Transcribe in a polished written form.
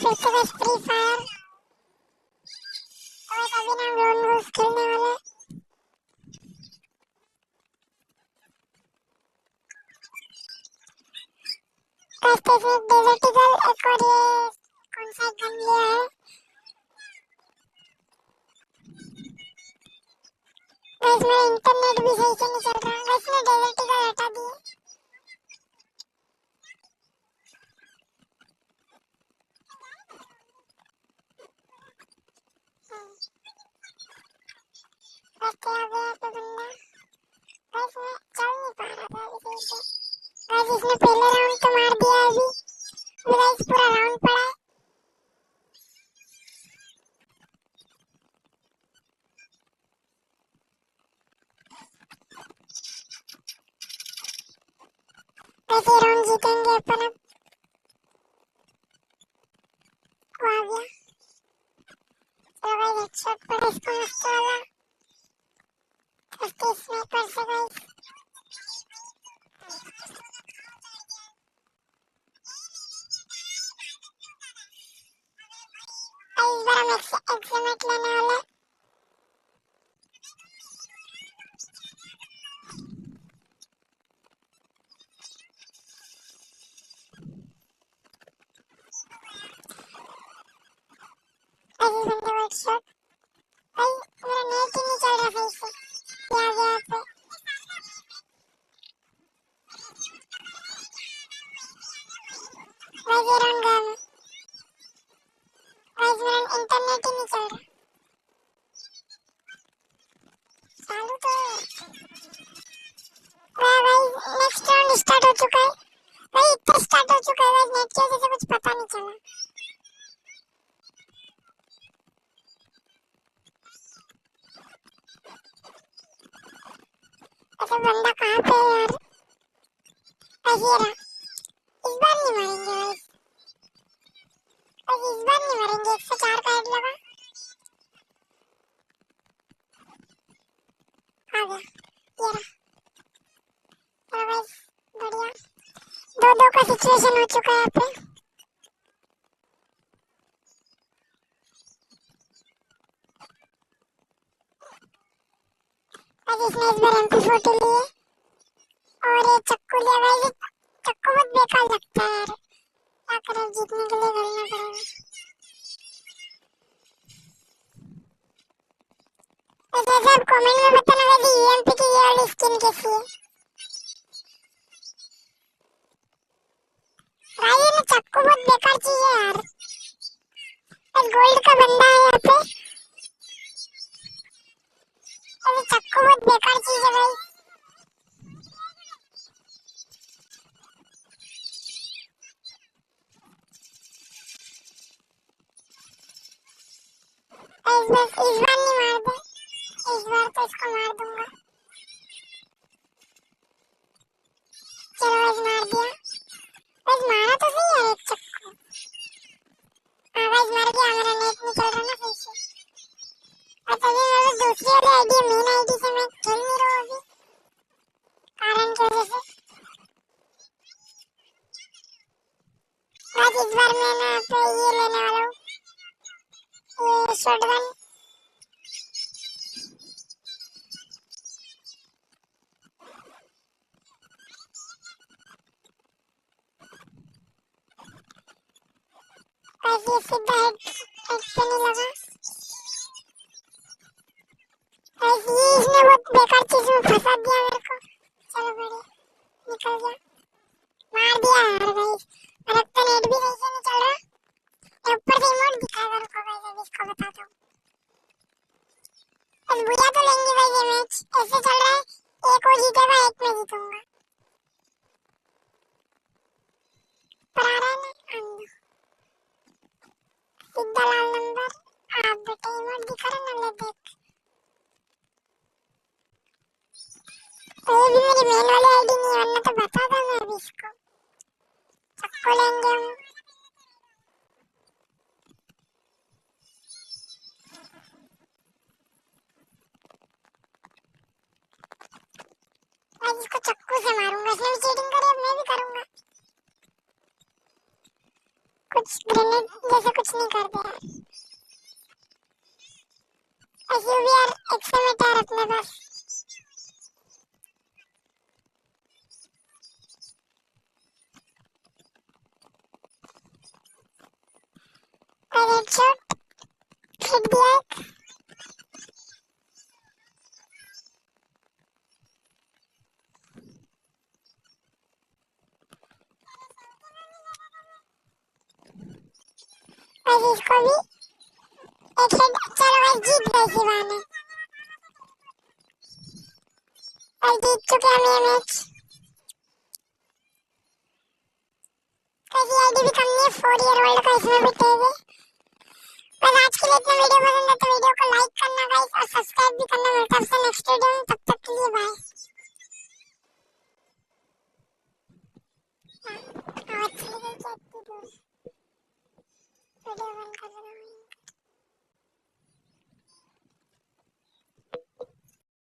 फिर से बस फ्री फायर। तो बस अभी ना हम लोन वूल्फ खेलने वाले। रास्ते से एक डेजर्ट ईगल, एक और ये कौन सा गन लिया है। बस मेरा इंटरनेट भी सही से नहीं चल रहा। बस मैं डेजर्ट ईगल हटा दिए। रास्ते आ गया पे बंदा। बस मैं चल नहीं पा रहा था अभी सही से। बस इसने पहले राउंड तो मार दिया। अभी मेरा इस पूरा राउंड पड़ा है। बस ये राउंड जीतेंगे अपन अब। वो आ गया। चलो गाइस हेडशॉट पड़ा इसको मस्त वाला। फर्स्ट स्नाइपर से गाइस। इस बार हम एक्समेट लेने वाले। ऐसे बंदे को हेडशॉट। भाई मेरा नेट ही नहीं चल रहा सही से। ये आ गया पे। भाई ये राउंड गया मैं। भाई मेरा इंटरनेट ही नहीं चल रहा। चालू तो है। भाई नेक्स्ट राउंड स्टार्ट हो चुका है। भाई इतना स्टार्ट हो चुका है। नेट की वजह से कुछ पता नहीं चला। ऐसा बंदा कहाँ पे है यार। ये रहा। इस बार नहीं मारेंगे गाइस। इस बार नहीं मारेंगे। 104 का हेड लगा। आ गया। ये रहा। चलो गाइस बढ़िया। 2-2 का सिचुएशन हो चुका है यहाँ पे। इसने इस बार MP40 लिए और ये चक्कू लिया। गाइस चक्कू बहुत बेकार लगता है यार। क्या करें जीतने के लिए करना पड़ेगा। वैसे आप कमेंट में बताना गाइस EMP की ये वाली स्किन कैसी है। भाई ये चक्कू बहुत बेकार चीज है यार। गोल्ड का बंदा है यहाँ पे। अरे चक्कू बहुत बेकार चीज है भाई। इस बार नहीं मार दे। इस बार तो इसको मार दूंगा। चलो बस मार दिया। बस मारा तो सही है एक चक्कू। हाँ बस मर गया। मेरा नेट नहीं चल रहा ना सही से। और तभी मैं दूसरी वाली आईडी मेन आईडी से मैं खेल नहीं रहा हूँ अभी कारण की वजह से। बस इस बार मैं ना तो ये लेने वाला हूँ। ये शॉटगन। बस ये सीधा हेड पे नहीं लगा। बस ये इसने बहुत बेकार चीज में फंसा दिया मेरे को। चलो बढ़िया निकल गया। मार दिया यार गाइस। मेरा तो नेट भी सही से नहीं चल रहा। ऊपर से इमोट दिखाएगा। रुको गाइस अभी इसको बताता हूँ। बस बुरा तो लेंगे भाई ये मैच। ऐसे चल रहा है एक वो जीतेगा एक मैं जीतूंगा। पर आ रहा है ना अंदर सीधा लाल नंबर। आप बेटे इमोट दिखा रहा ना ले देख। तो ये भी मेरी मेन वाली आईडी नहीं है वरना तो बता था मैं अभी इसको। चक्कू लेंगे हम। मैं इसको चक्कू से मारूंगा। इसने भी चीटिंग करी अब मैं भी करूंगा। कुछ इंटरनेट जैसे कुछ नहीं करते यार। एसयूवी यार एक्सएमएट यार अपने पास। और हेडशॉट हिट दिया एक। और इसको भी एक हेड। चलो गाइस जीत गए इसी बहाने और जीत चुके हम ये मैच। कैसी आईडी भी कम नहीं है, 4 ईयर ओल्ड का इसमें भी टैग है। बस आज के लिए इतना। वीडियो पसंद है तो वीडियो को लाइक करना गाइस और सब्सक्राइब भी करना। मिलता है आपसे नेक्स्ट वीडियो में, तब तक के लिए बाय। हाँ, अच्छी लगी क्या?